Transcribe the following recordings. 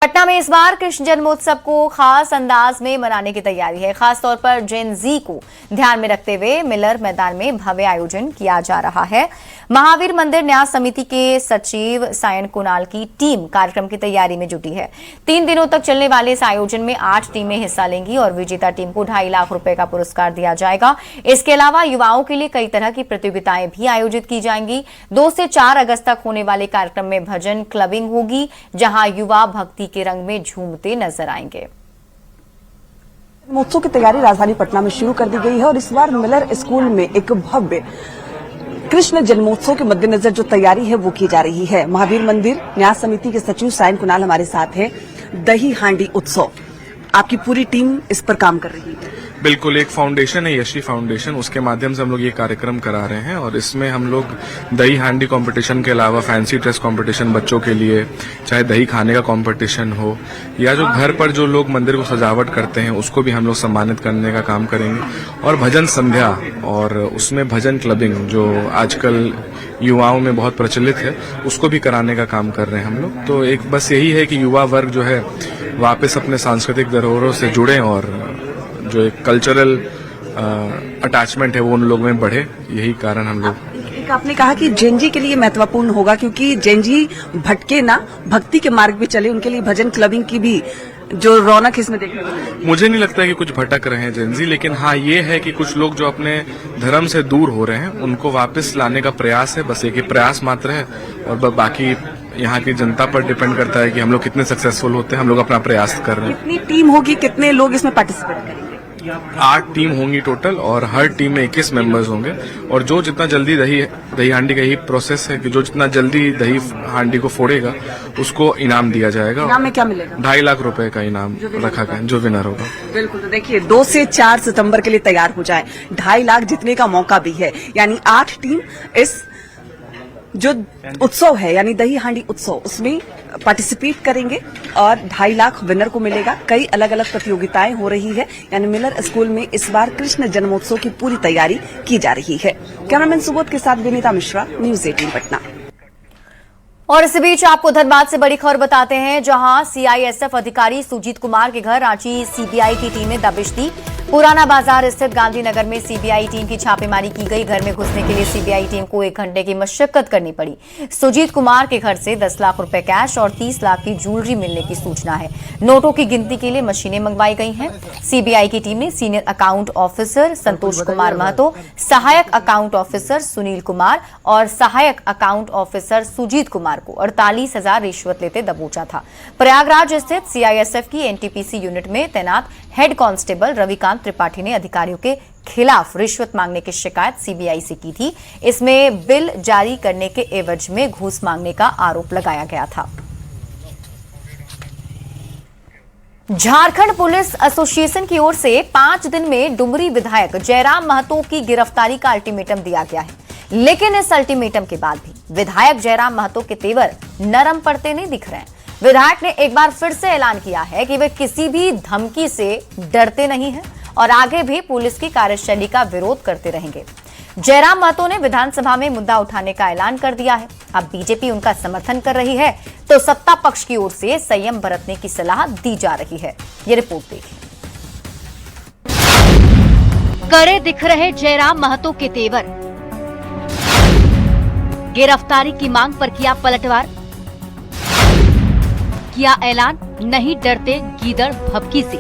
पटना में इस बार कृष्ण जन्मोत्सव को खास अंदाज में मनाने की तैयारी है। खास तौर पर जेन जी को ध्यान में रखते हुए मिलर मैदान में भव्य आयोजन किया जा रहा है। महावीर मंदिर न्यास समिति के सचिव सायन कुणाल की टीम कार्यक्रम की तैयारी में जुटी है। 3 दिनों तक चलने वाले इस आयोजन में 8 टीमें हिस्सा लेंगी और विजेता टीम को 2.5 लाख रुपए का पुरस्कार दिया जाएगा। इसके अलावा युवाओं के लिए कई तरह की प्रतियोगिताएं भी आयोजित की जाएंगी। 2 से 4 अगस्त तक होने वाले कार्यक्रम में भजन क्लबिंग होगी, जहां युवा भक्ति के रंग में झूमते नजर आएंगे। जन्मोत्सव की तैयारी राजधानी पटना में शुरू कर दी गई है और इस बार मिलर स्कूल में एक भव्य कृष्ण जन्मोत्सव के मद्देनजर जो तैयारी है वो की जा रही है। महावीर मंदिर न्यास समिति के सचिव सायन कुणाल हमारे साथ हैं। दही हांडी उत्सव, आपकी पूरी टीम इस पर काम कर रही है। बिल्कुल, एक फाउंडेशन है यशी फाउंडेशन, उसके माध्यम से हम लोग ये कार्यक्रम करा रहे हैं और इसमें हम लोग दही हांडी कंपटीशन के अलावा फैंसी ड्रेस कंपटीशन बच्चों के लिए, चाहे दही खाने का कंपटीशन हो या जो घर पर जो लोग मंदिर को सजावट करते हैं उसको भी हम लोग सम्मानित करने का काम करेंगे। और भजन संध्या और उसमें भजन क्लबिंग जो आजकल युवाओं में बहुत प्रचलित है उसको भी कराने का काम कर रहे हैं हम लोग। तो एक बस यही है कि युवा वर्ग जो है वापस अपने सांस्कृतिक धरोहरों से जुड़े और जो एक कल्चरल अटैचमेंट है वो उन लोगों में बढ़े, यही कारण हम लोग। आपने कहा कि जेनजी के लिए महत्वपूर्ण होगा क्योंकि जेनजी भटके ना, भक्ति के मार्ग पे चले, उनके लिए भजन क्लबिंग की भी जो रौनक इसमें देखने को मिलेगी। मुझे नहीं लगता है कि कुछ भटक रहे हैं जेनजी, लेकिन हाँ ये है कि कुछ लोग जो अपने धर्म से दूर हो रहे हैं उनको वापस लाने का प्रयास है। बस एक प्रयास मात्र है और बाकी यहाँ की जनता पर डिपेंड करता है कि हम लोग कितने सक्सेसफुल होते हैं। हम लोग अपना प्रयास कर रहे हैं। कितनी टीम होगी, कितने लोग इसमें पार्टिसिपेट करेंगे? 8 टीम होंगी टोटल और हर टीम में 21 मेंबर्स होंगे और जो जितना जल्दी दही हांडी का ही प्रोसेस है कि जो जितना जल्दी दही हांडी को फोड़ेगा उसको इनाम दिया जाएगा। इनाम में क्या मिलेगा? 2.5 लाख रुपए का इनाम रखा गया जो विनर होगा। बिल्कुल, तो देखिए 2 से 4 सितंबर के लिए तैयार हो जाए। 2.5 लाख जीतने का मौका भी है, यानी 8 टीम इस जो उत्सव है यानी दही हांडी उत्सव उसमें पार्टिसिपेट करेंगे और 2.5 लाख विनर को मिलेगा। कई अलग अलग प्रतियोगिताएं हो रही है, यानी मिलर स्कूल में इस बार कृष्ण जन्मोत्सव की पूरी तैयारी की जा रही है। कैमरामैन सुबोध के साथ विनीता मिश्रा, न्यूज 18 पटना। और इसी बीच आपको धनबाद से बड़ी खबर बताते हैं, जहां सीआईएसएफ अधिकारी सुजीत कुमार के घर रांची सीबीआई की टीम ने दबिश दी। पुराना बाजार स्थित गांधीनगर में सीबीआई टीम की छापेमारी की गई। घर में घुसने के लिए सीबीआई टीम को 1 घंटे की मशक्कत करनी पड़ी। सुजीत कुमार के घर से 10 लाख रुपए कैश और 30 लाख की ज्वेलरी मिलने की सूचना है। नोटों की गिनती के लिए मशीनें मंगवाई गई हैं। सीबीआई की टीम ने senior account officer Santosh Kumar Mahato, सहायक अकाउंट ऑफिसर सुनील कुमार और सहायक अकाउंट ऑफिसर सुजीत कुमार को 48,000 रिश्वत लेते दबोचा था। प्रयागराज स्थित सीआईएसएफ की एनटीपीसी यूनिट में तैनात हेड कांस्टेबल रविकांत त्रिपाठी ने अधिकारियों के खिलाफ रिश्वत मांगने की शिकायत सीबीआई से की थी। इसमें बिल जारी करने के एवज में घूस मांगने का आरोप लगाया गया था। झारखंड पुलिस एसोसिएशन की ओर से 5 दिन में डुमरी विधायक जयराम महतो की गिरफ्तारी का अल्टीमेटम दिया गया है, लेकिन इस अल्टीमेटम के बाद भी विधायक जयराम महतो के तेवर नरम पड़ते नहीं दिख रहे हैं। विधायक ने एक बार फिर से ऐलान किया है कि वे किसी भी धमकी से डरते नहीं हैं और आगे भी पुलिस की कार्यशैली का विरोध करते रहेंगे। जयराम महतो ने विधानसभा में मुद्दा उठाने का ऐलान कर दिया है। अब बीजेपी उनका समर्थन कर रही है तो सत्ता पक्ष की ओर से संयम बरतने की सलाह दी जा रही है। ये रिपोर्ट देखिए। कड़े दिख रहे जयराम महतो के तेवर, गिरफ्तारी की मांग पर किया पलटवार, किया ऐलान नहीं डरते गीदड़ भभकी से,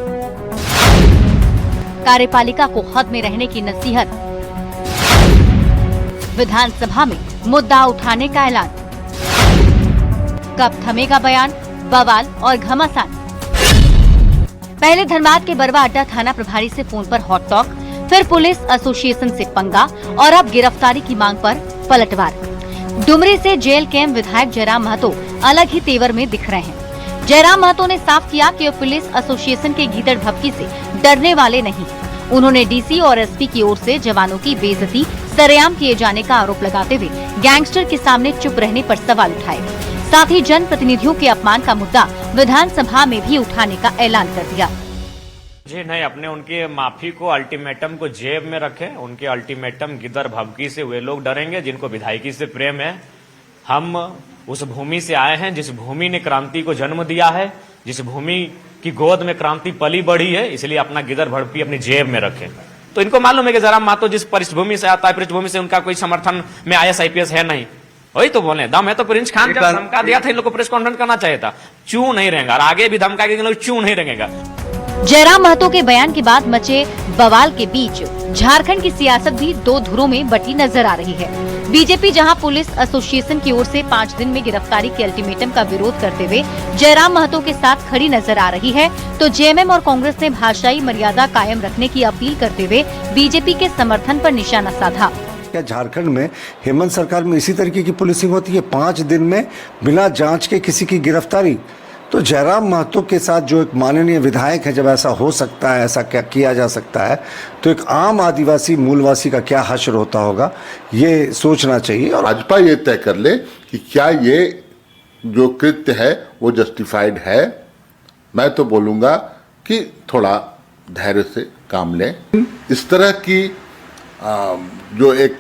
कार्यपालिका को हद में रहने की नसीहत, विधानसभा में मुद्दा उठाने का ऐलान, कब थमेगा बयान, बवाल और घमासान। पहले धनबाद के बरवा अड्डा थाना प्रभारी से फोन पर हॉट टॉक, फिर पुलिस एसोसिएशन से पंगा और अब गिरफ्तारी की मांग पर पलटवार। डुमरी से जेल कैंप विधायक जयराम महतो अलग ही तेवर में दिख रहे हैं। जयराम महतो ने साफ किया कि वे पुलिस एसोसिएशन के गीदड़ भभकी से डरने वाले नहीं। उन्होंने डीसी और एसपी की ओर से जवानों की बेइज्जती सरेआम किए जाने का आरोप लगाते हुए गैंगस्टर के सामने चुप रहने पर सवाल उठाए। साथ ही जनप्रतिनिधियों के अपमान का मुद्दा विधानसभा में भी उठाने का ऐलान कर दिया। जी नहीं, अपने उनके माफी को, अल्टीमेटम को जेब में रखे। उनके अल्टीमेटम गिदर भभकी से वे लोग डरेंगे जिनको विधायकी से प्रेम है। हम उस भूमि से आए हैं जिस भूमि ने क्रांति को जन्म दिया है, जिस भूमि की गोद में क्रांति पली बढ़ी है, इसलिए अपना गिदर भड़पी अपनी जेब में रखे। तो इनको मालूम है कि जयराम महतो जिस पृष्ठभूमि से आता है, पृष्ठभूमि से उनका कोई समर्थन में IAS IPS है नहीं। वही तो बोले, दम है तो प्रिंस खान जब धमका दिया था इन लोग को प्रेस कॉन्फ्रेंस करना चाहिए था। चू नहीं रहेगा और आगे भी धमका के लोग चू नहीं रहेगा। जयराम महतो के बयान के बाद मचे बवाल के बीच झारखंड की सियासत भी दो धुरों में बटी नजर आ रही है। बीजेपी जहां पुलिस एसोसिएशन की ओर से 5 दिन में गिरफ्तारी के अल्टीमेटम का विरोध करते हुए जयराम महतो के साथ खड़ी नजर आ रही है, तो जेएमएम और कांग्रेस ने भाषाई मर्यादा कायम रखने की अपील करते हुए बीजेपी के समर्थन पर निशाना साधा। क्या झारखंड में हेमंत सरकार में इसी तरीके की पुलिसिंग होती है? 5 दिन में बिना जांच के किसी की गिरफ्तारी? तो जयराम महतो के साथ जो एक माननीय विधायक है, जब ऐसा हो सकता है, ऐसा क्या किया जा सकता है, तो एक आम आदिवासी मूलवासी का क्या हश्र होता होगा, ये सोचना चाहिए। और भाजपा ये तय कर ले कि क्या ये जो कृत्य है वो जस्टिफाइड है। मैं तो बोलूँगा कि थोड़ा धैर्य से काम लें। इस तरह की जो एक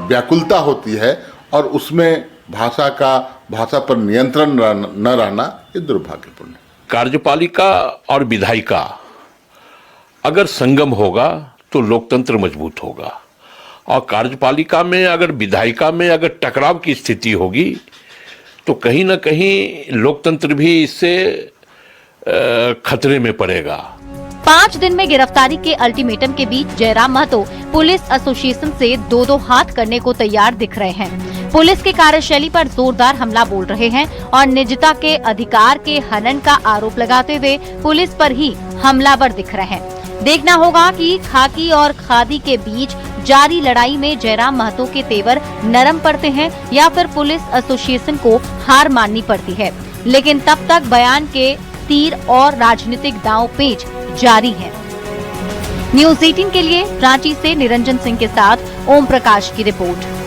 व्याकुलता होती है और उसमें भाषा पर नियंत्रण न रहना, ये दुर्भाग्यपूर्ण है। कार्यपालिका और विधायिका अगर संगम होगा तो लोकतंत्र मजबूत होगा, और कार्यपालिका में अगर विधायिका में अगर टकराव की स्थिति होगी तो कहीं ना कहीं लोकतंत्र भी इससे खतरे में पड़ेगा। 5 दिन में गिरफ्तारी के अल्टीमेटम के बीच जयराम महतो पुलिस एसोसिएशन से दो हाथ करने को तैयार दिख रहे हैं। पुलिस की कार्यशैली पर जोरदार हमला बोल रहे हैं और निजता के अधिकार के हनन का आरोप लगाते हुए पुलिस पर ही हमलावर दिख रहे हैं। देखना होगा कि खाकी और खादी के बीच जारी लड़ाई में जयराम महतो के तेवर नरम पड़ते हैं या फिर पुलिस एसोसिएशन को हार माननी पड़ती है। लेकिन तब तक बयान के तीर और राजनीतिक दांवपेच जारी है। न्यूज़ 18 के लिए रांची से निरंजन सिंह के साथ ओम प्रकाश की रिपोर्ट।